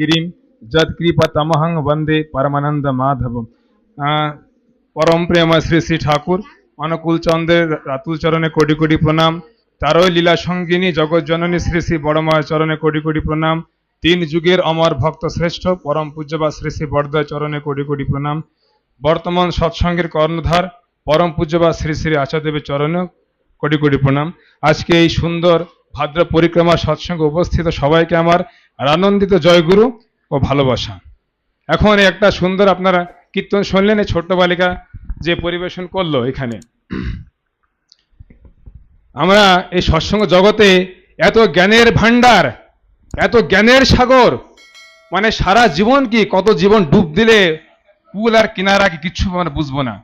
গিরিম যৎকৃপতমহং বন্দে পরমানন্দ মাধব। পরম প্রেম শ্রী শ্রী ঠাকুর অনুকূল চন্দ্রের রাতুল চরণে কোটি কোটি প্রণাম। তারই লীলা সঙ্গিনী জগৎ জননী শ্রী শ্রী বড়মার চরণে কোটি কোটি প্রণাম। তিন যুগের অমর ভক্ত শ্রেষ্ঠ পরম পূজ্যবা শ্রী শ্রী বড়দয় চরণে কোটি কোটি প্রণাম। বর্তমান সৎসঙ্গের কর্ণধার পরম পূজ্যবা শ্রী শ্রী আচার্যদেবের চরণে কোটি কোটি প্রণাম। আজকে এই সুন্দর ভাদ্র পরিক্রমা সৎসঙ্গে উপস্থিত সবাইকে আমার আনন্দিত জয়গুরু ও ভালোবাসা। এখন একটা সুন্দর আপনারা কীর্তন শুনলেন, এই ছোট্ট বালিকা যে পরিবেশন করলো এখানে। আমরা এই সৎসঙ্গ জগতে এত জ্ঞানের ভান্ডার, এত জ্ঞানের সাগর, মানে সারা জীবন কি কত জীবন ডুব দিলে কুল আর কিনারা কি কিচ্ছু আমরা বুঝবো না।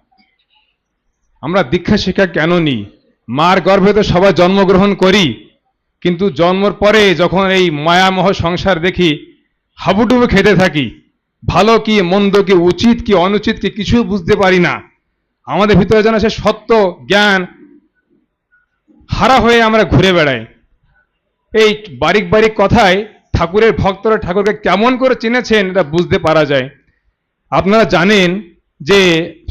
আমরা দীক্ষা শিক্ষা কেন নিই? মার গর্ভে তো সবাই জন্মগ্রহণ করি, কিন্তু জন্মের পরে যখন এই মায়ামোহ সংসার দেখি হাবুডুবু খেতে থাকি, ভালো কি মন্দ কি উচিত কি অনুচিত কি কিছু বুঝতে পারি না। আমাদের ভিতরে যেন সে সত্য জ্ঞান হারা হয়ে আমরা ঘুরে বেড়াই। এই বারিক বারিক কথায় ঠাকুরের ভক্তরা ঠাকুরকে কেমন করে চিনেছেন এটা বুঝতে পারা যায়। আপনারা জানেন যে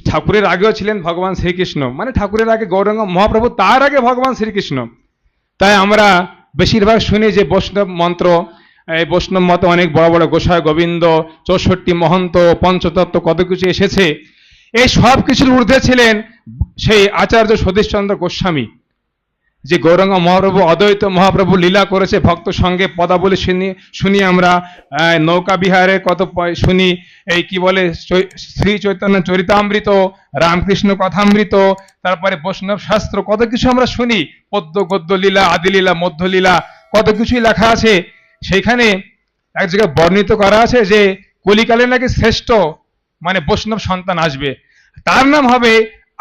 ঠাকুরের আগেও ছিলেন ভগবান শ্রীকৃষ্ণ, মানে ঠাকুরের আগে গৌরাঙ্গ মহাপ্রভু, তার আগে ভগবান শ্রীকৃষ্ণ। তাই আমরা বেশিরভাগ শুনি যে বৈষ্ণব মন্ত্র, এই বৈষ্ণব মতে অনেক বড় বড় গোসাই গোবিন্দ, 64 মহন্ত, পঞ্চতত্ত্ব কত কিছু এসেছে। এই সব কিছুর ঊর্ধ্বে ছিলেন সেই আচার্য সতীশচন্দ্র গোস্বামী, যে গৌরাঙ্গ মহাপ্রভু অদ্বৈত মহাপ্রভু লীলা করেছে ভক্ত সঙ্গে পদাবলী শুনি আমরা। নৌকা বিহারে কত শুনি, এই কি বলে শ্রী চৈতন্য চরিতামৃত, রামকৃষ্ণ কথামৃত, তারপরে বৈষ্ণব শাস্ত্র কত কিছু আমরা শুনি। পদ্য গদ্য লীলা, আদিলীলা, মধ্যলীলা কত কিছুই লেখা আছে। সেইখানে এক জায়গায় বর্ণিত করা আছে যে কলিকালে নাকি শ্রেষ্ঠ মানে বৈষ্ণব সন্তান আসবে, তার নাম হবে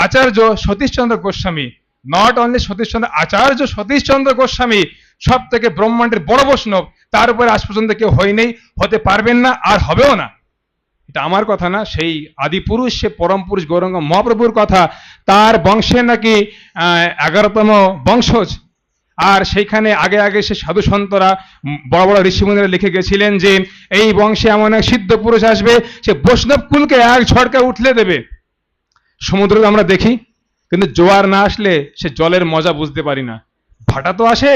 আচার্য সতীশচন্দ্র গোস্বামী। নট অনলি সতীশচন্দ্র, আচার্য সতীশচন্দ্র গোস্বামী সব থেকে ব্রহ্মাণ্ডের বড় বৈষ্ণব। তার উপরে আজ পর্যন্ত কেউ হয়নি, হতে পারবেন না, আর হবেও না। এটা আমার কথা না, সেই আদি পুরুষ, সে পরম পুরুষ গৌরাঙ্গ মহাপ্রভুর কথা। তার বংশে নাকি 11তম বংশজ। আর সেইখানে আগে আগে সে সাধু সন্তরা বড় বড় ঋষিমুনিরা লিখে গেছিলেন যে এই বংশে এমন এক সিদ্ধ পুরুষ আসবে, সে বৈষ্ণব কুলকে এক ঝড়কা উঠলে দেবে। সমুদ্রে আমরা দেখি, কিন্তু জোয়ার না আসলে সে জলের মজা বুঝতে পারি না। ভাটা তো আসে,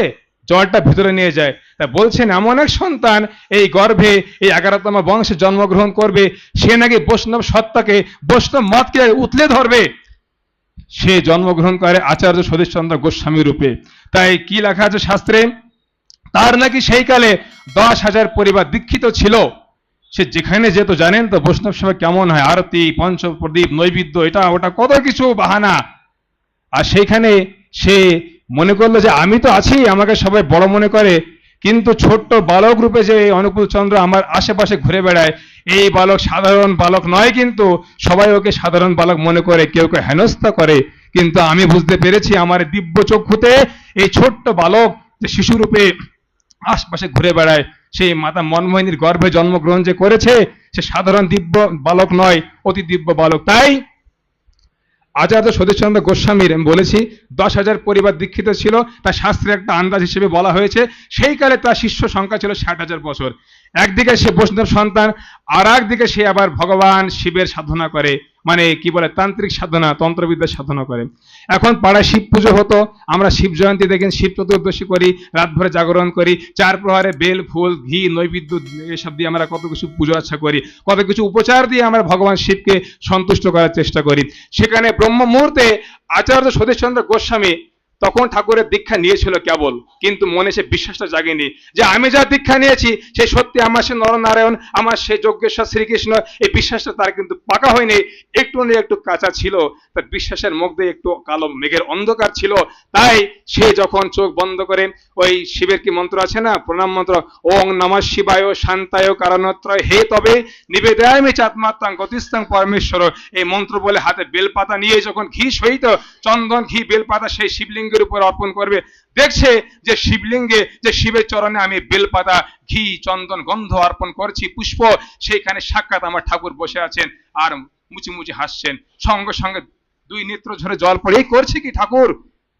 জলটা ভিতরে নিয়ে যায়। তাই বলছেন এমন এক সন্তান এই গর্ভে এই 11তম বংশে জন্মগ্রহণ করবে, সে নাকি বৈষ্ণব সত্তাকে, বৈষ্ণব মতকে উতলে ধরবে। সে জন্মগ্রহণ করে আচার্য সতীশচন্দ্র গোস্বামী রূপে। তাই কি লেখা আছে শাস্ত্রে, তার নাকি সেই কালে 10,000 পরিবার দীক্ষিত ছিল। সে যেখানে যেত, জানেন তো বৈষ্ণব সেবা কেমন হয়, আরতি, পঞ্চপ্রদীপ, নৈবেদ্য, এটা ওটা কত কিছু বাহানা। আর সেইখানে সে মনে করলো যে আমি তো আছি, আমাকে সবাই বড় মনে করে, কিন্তু ছোট্ট বালক রূপে যে অনুকূল চন্দ্র আমার আশেপাশে ঘুরে বেড়ায়, এই বালক সাধারণ বালক নয়, কিন্তু সবাই ওকে সাধারণ বালক মনে করে, কেউ কেউ হেনস্থা করে। কিন্তু আমি বুঝতে পেরেছি আমার দিব্য চক্ষুতে এই ছোট্ট বালক যে শিশুরূপে আশপাশে ঘুরে বেড়ায়, সেই মাতা মনমোহিনীর গর্ভে জন্মগ্রহণ যে করেছে, সে সাধারণ দিব্য বালক নয়, অতি দিব্য বালক। তাই আচার্য সতীশচন্দ্র গোস্বামীর আমি বলেছি 10,000 পরিবার দীক্ষিত ছিল, তার শাস্ত্রে একটা আন্দাজ হিসেবে বলা হয়েছে। সেই কালে তার শিষ্য সংখ্যা ছিল 60,000 বছর। একদিকে সে বৈষ্ণব সন্তান, আর একদিকে সে আবার ভগবান শিবের সাধনা করে, মানে কি বলে তান্ত্রিক সাধনা, তন্ত্রবিদ্যার সাধনা করে। এখন পাড়ায় শিব পুজো হতো, আমরা শিব জয়ন্তী দেখেন, শিব চতুর্দশী করি, রাত ভরে জাগরণ করি, 4 প্রহরে বেল ফুল ঘি নৈবেদ্য এসব দিয়ে আমরা কত কিছু পুজো আচ্ছা করি, কত কিছু উপচার দিয়ে আমরা ভগবান শিবকে সন্তুষ্ট করার চেষ্টা করি। সেখানে ব্রহ্ম মুহূর্তে আচার্য সতীশচন্দ্র গোস্বামী তখন ঠাকুরের দীক্ষা নিয়েছিল কেবল, কিন্তু মনে সে বিশ্বাসটা জাগেনি যে আমি যা দীক্ষা নিয়েছি সে সত্যি আমার সে নরনারায়ণ, আমার সে যজ্ঞেশ্বর শ্রীকৃষ্ণ। এই বিশ্বাসটা তার কিন্তু পাকা হয়নি, একটু না একটু কাঁচা ছিল, তার বিশ্বাসের মধ্যে একটু কালো মেঘের অন্ধকার ছিল। তাই সে যখন চোখ বন্ধ করে ওই শিবের কি মন্ত্র আছে না, প্রণাম মন্ত্র, ওং নমঃ শিবায় শান্তায় কারণত্রয় হে তবে নিবেদয়ামি চাত্মাত্মাং গতিস্থাং পরমেশ্বর, এই মন্ত্র বলে হাতে বেলপাতা নিয়ে যখন ঘি সহিত চন্দন ঘি বেলপাতা সেই শিবলিঙ্গের উপর অর্পণ করবে, দেখছে যে শিবলিঙ্গে যে শিবের চরণে আমি বেলপাতা ঘি চন্দন গন্ধ অর্পণ করছি পুষ্প, সেইখানে সাক্ষাৎ আমার ঠাকুর বসে আছেন আর মুচি মুচি হাসছেন। সঙ্গে সঙ্গে 2 নেত্র ঝরে জল পড়ে, এই করছে কি ঠাকুর,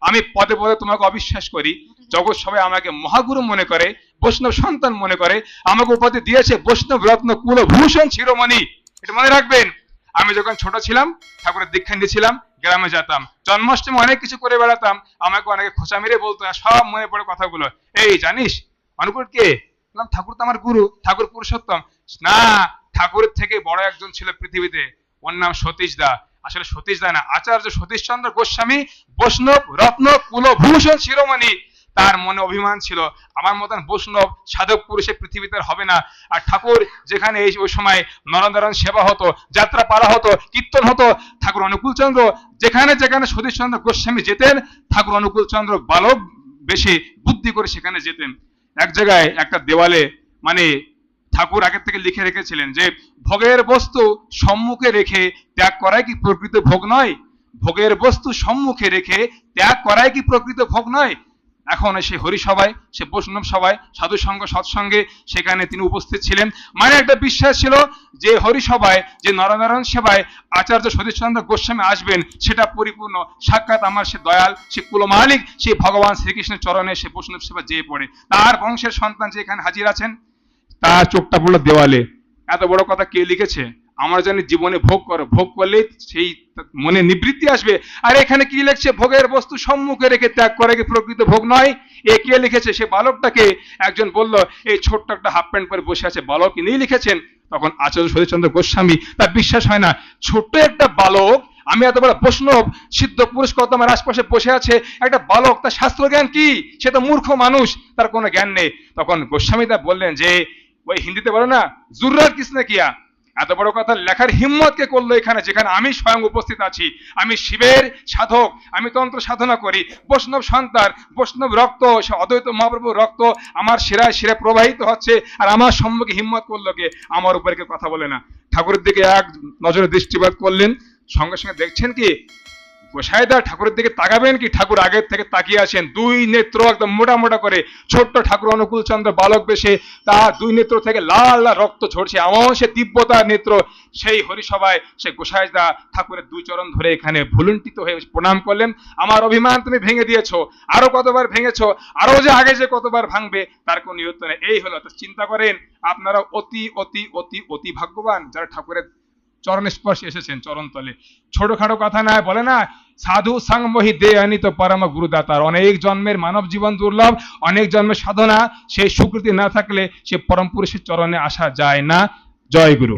আমি পদে পদে তোমাকে অবিশ্বাস করি, জগৎ সবাই আমাকে মহাগুরু মনে করে, বৈষ্ণব সন্তান মনে করে, আমাকে উপাধি দিয়েছে বৈষ্ণব রত্ন কুলভূষণ শিরোমণি। এটা মনে রাখবেন। আমি যখন ছোট ছিলাম ঠাকুরের দীক্ষা নিয়েছিলাম, গ্রামে যেতাম, জন্মাষ্টমী অনেক কিছু করে বেড়াতাম, আমাকে অনেকে খোঁচা মেরে বলতো, সব মনে পড়ে কথাগুলো, এই জানিস অনুকূল কে? বললাম ঠাকুর তো আমার গুরু, ঠাকুর পুরুষোত্তম। না, ঠাকুরের থেকে বড় একজন ছিল পৃথিবীতে, ওর নাম সতীশ দা। আসলে সতীশ দা না, আচার্য সতীশচন্দ্র গোস্বামী, বৈষ্ণব রত্ন কুলভূষণ শিরোমণি। তার মনে অভিমান ছিল আমার মতন বৈষ্ণব সাধক পুরুষে পৃথিবীতে আর হবে না। আর ঠাকুর যেখানে ওই সময় নরনারায়ণ সেবা হতো, যাত্রা পালা হতো, কীর্তন হতো, ঠাকুর অনুকূল চন্দ্র যেখানে যেখানে সতীশচন্দ্র গোস্বামী যেতেন, ঠাকুর অনুকূল চন্দ্র বালক বেশি বুদ্ধি করে সেখানে যেতেন। এক জায়গায় একটা দেওয়ালে মানে ঠাকুর আগের থেকে লিখে রেখেছিলেন যে ভোগের বস্তু সম্মুখে রেখে ত্যাগ করাই কি প্রকৃত ভোগ নয়? ভোগের বস্তু সম্মুখে রেখে ত্যাগ করাই কি প্রকৃত ভোগ নয়? এখন সে হরিসভায়, সে বৈষ্ণব সভায়, সাধু সঙ্গ সৎসঙ্গে সেখানে তিনি উপস্থিত ছিলেন। মানে একটা বিশ্বাস ছিল যে হরিসভায়, যে নরনারায়ণ সেবায় আচার্য সতীশচন্দ্র গোস্বামী আসবেন, সেটা পরিপূর্ণ সাক্ষাৎ আমার সে দয়াল, সে কুলমালিক, সে ভগবান শ্রীকৃষ্ণের চরণে সে বৈষ্ণব সেবা যেয়ে পড়ে। তার বংশের সন্তান যে এখানে হাজির আছেন, তার চোখটা পড়লো দেওয়ালে। এত বড় কথা কে লিখেছে? আমরা জানি জীবনে ভোগ করো, ভোগ করলে সেই মনে নিবৃত্তি আসবে। আর এখানে কি লিখছে? ভোগের বস্তু সম্মুখে রেখে ত্যাগ করে কি প্রকৃত ভোগ নয়? এ কে লিখেছে? সে বালকটাকে একজন বলল, এই ছোট্ট একটা হাফ প্যান্ট পরে বসে আছে বালক ইনি লিখেছেন। তখন আচার্য সতীশচন্দ্র গোস্বামী, তার বিশ্বাস হয় না, ছোট্ট একটা বালক, আমি এত বড় বৈষ্ণব সিদ্ধ পুরুষ কত আমার আশপাশে বসে আছে, একটা বালক, তার শাস্ত্র জ্ঞান কি? সে তো মূর্খ মানুষ, তার কোনো জ্ঞান নেই। তখন গোস্বামী তা বললেন যে ওই হিন্দিতে বলো না, জুর্রাত কিসনে কিয়া? এত বড় কথা লেখার হিম্মত কে করলো এখানে, যেখানে আমি স্বয়ং উপস্থিত আছি? আমি শিবের সাধক, আমি তন্ত্র সাধনা করি, বৈষ্ণব সন্তান, বৈষ্ণব রক্ত, সে অদ্বৈত মহাপ্রভুর রক্ত আমার শিরায় শিরে প্রবাহিত হচ্ছে, আর আমার সম্মুখে হিম্মত করলো কে? আমার উপরে কেউ কথা বলে না। ঠাকুরের দিকে এক নজরে দৃষ্টিপাত করলেন, সঙ্গে সঙ্গে দেখছেন কি গোসাইদা ঠাকুরের দিকে তাকাবেন কি? ঠাকুর আগের থেকে তাকিয়ে আছেন, দুই নেত্র একদম মোটা মোটা করে, ছোট্ট ঠাকুর অনুকূল চন্দ্র বালক বেশে, তার দুই নেত্র থেকে লাল লাল রক্ত ঝরছে, এমন সে দিব্যতার নেত্র। সেই হরিসভায় সে গোসাইদা ঠাকুরের দুই চরণ ধরে এখানে ভুলুণ্ঠিত হয়ে প্রণাম করলেন। আমার অভিমান তুমি ভেঙে দিয়েছো, আরো কতবার ভেঙেছো, আরো যে আগে যে কতবার ভাঙবে তার কোনো নিয়ত নেই। এই হলো। তো চিন্তা করেন আপনারা অতি অতি অতি অতি ভাগ্যবান যারা ঠাকুরের চরণ স্পর্শে এসেছেন, চরণ তলে। ছোটখাটো কথা না, বলে না সাধু সংমোহি দে আনিত পরম গুরুদাতার। অনেক জন্মের মানব জীবন দুর্লভ, অনেক জন্মের সাধনা, সেই স্বীকৃতি না থাকলে সে পরম পুরুষের চরণে আসা যায় না। জয় গুরু।